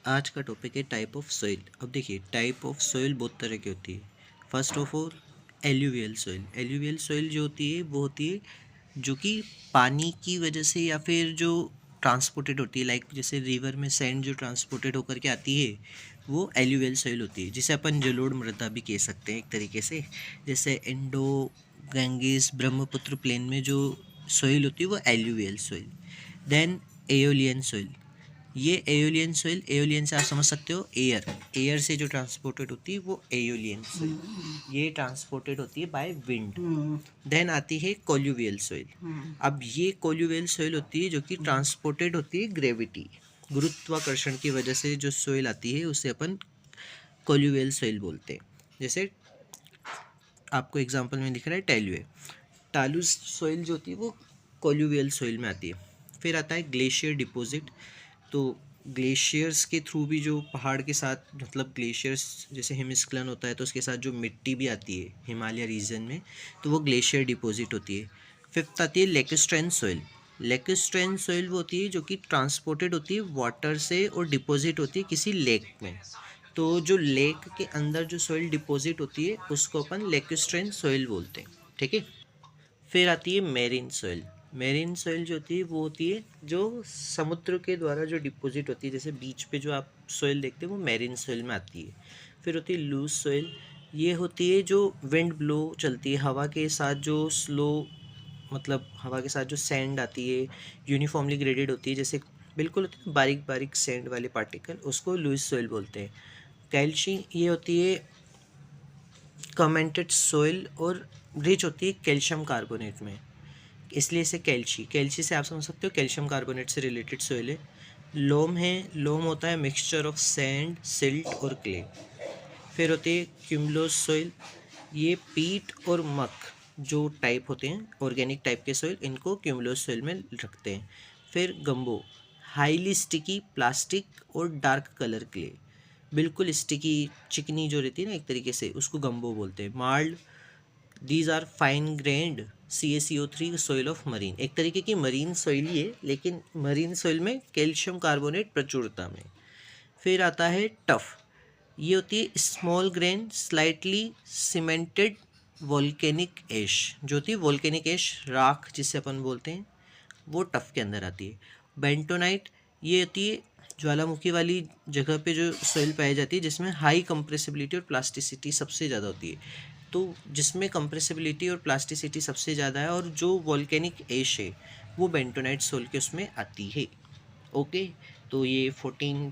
आज का टॉपिक है टाइप ऑफ सॉइल। अब देखिए, टाइप ऑफ सॉइल बहुत तरह की होती है। First of all alluvial soil. Alluvial soil जो होती है वो होती है जो कि पानी की वजह से या फिर जो ट्रांसपोर्टेड होती है, लाइक जैसे रिवर में सैंड जो ट्रांसपोर्टेड होकर के आती है वो एल्यूवियल सॉइल होती है, जिसे अपन जलोढ़ मृदा भी कह सकते हैं एक तरीके से। जैसे इंडो गंगेस ब्रह्मपुत्र प्लेन में जो सॉइल होती है वो alluvial soil. Then aeolian soil. ये एओलियन सॉइल, एओलियन से आप समझ सकते हो एयर, एयर से जो ट्रांसपोर्टेड होती है वो एओलियन सॉइल, ये ट्रांसपोर्टेड होती है बाय विंड। देन आती है कोल्यूवियल सॉइल। अब ये कोल्यूवियल सॉइल होती है जो कि ट्रांसपोर्टेड होती है ग्रेविटी, गुरुत्वाकर्षण की वजह से जो सॉइल आती है उसे अपन कोल्यूवियल सॉइल बोलते हैं। जैसे आपको एग्जांपल में दिख रहा है टैलुए, टालू सॉइल जो होती है वो कोल्यूवियल सॉइल में आती है। फिर आता है ग्लेशियर डिपॉजिट। तो ग्लेशियर्स के थ्रू भी जो पहाड़ के साथ, मतलब ग्लेशियर्स जैसे हिमस्खलन होता है तो उसके साथ जो मिट्टी भी आती है हिमालय रीजन में, तो वो ग्लेशियर डिपॉजिट होती है। फिफ्थ आती है लेकस्ट्रेन सॉइल। लेकस्ट्रेन सॉइल वो होती है जो कि ट्रांसपोर्टेड होती है वाटर से और डिपॉजिट होती है किसी लेक में। तो जो लेक के अंदर जो सॉइल डिपॉजिट होती है उसको अपन लेकस्ट्रेन सॉइल बोलते हैं, ठीक है। फिर आती है मेरीन सॉइल। मेरीन सॉइल जो होती है वो होती है जो समुद्र के द्वारा जो डिपॉजिट होती है, जैसे बीच पे जो आप सॉइल देखते हैं वो मेरीन सॉइल में आती है। फिर होती है लूज सॉइल। ये होती है जो विंड ब्लो चलती है हवा के साथ, जो स्लो, मतलब हवा के साथ जो सैंड आती है यूनिफॉर्मली ग्रेडेड होती है, जैसे बिल्कुल होती है बारीक बारीक सैंड वाले पार्टिकल, उसको लूज सॉइल बोलते हैं। कैल्शी ये होती है कमेंटेड सॉइल और रिच होती है कैल्शियम कार्बोनेट में, इसलिए इसे कैल्शी, कैल्शी से आप समझ सकते हो कैल्शियम कार्बोनेट से रिलेटेड सॉइल है। लोम है, लोम होता है मिक्सचर ऑफ सैंड, सिल्ट और क्ले। फिर होती है क्यूमुलोस सॉइल। ये पीट और मक जो टाइप होते हैं ऑर्गेनिक टाइप के सॉइल, इनको क्यूमुलोस सॉइल में रखते हैं। फिर गम्बो, हाईली स्टिकी प्लास्टिक और डार्क कलर क्ले, बिल्कुल स्टिकी चिकनी जो रहती है ना एक तरीके से, उसको गम्बो बोलते हैं। Marled, these are fine grained CaCO3 soil of marine, एक तरीके की मरीन सॉइल ही है लेकिन मरीन सॉइल में कैल्शियम कार्बोनेट प्रचुरता में। फिर आता है टफ। ये होती है small grain slightly cemented volcanic ash, जो होती है वोल्केनिक एश, राख जिसे अपन बोलते हैं, वो टफ के अंदर आती है। बेंटोनाइट, ये होती है ज्वालामुखी वाली जगह पे जो सॉइल पाई जाती है जिसमें हाई कंप्रेसिबिलिटी और प्लास्टिसिटी सबसे ज़्यादा होती है। तो जिसमें कंप्रेसिबिलिटी और प्लास्टिसिटी सबसे ज़्यादा है और जो वोल्केनिक एश है वो बेंटोनाइट सॉइल के उसमें आती है। ओके, तो ये 14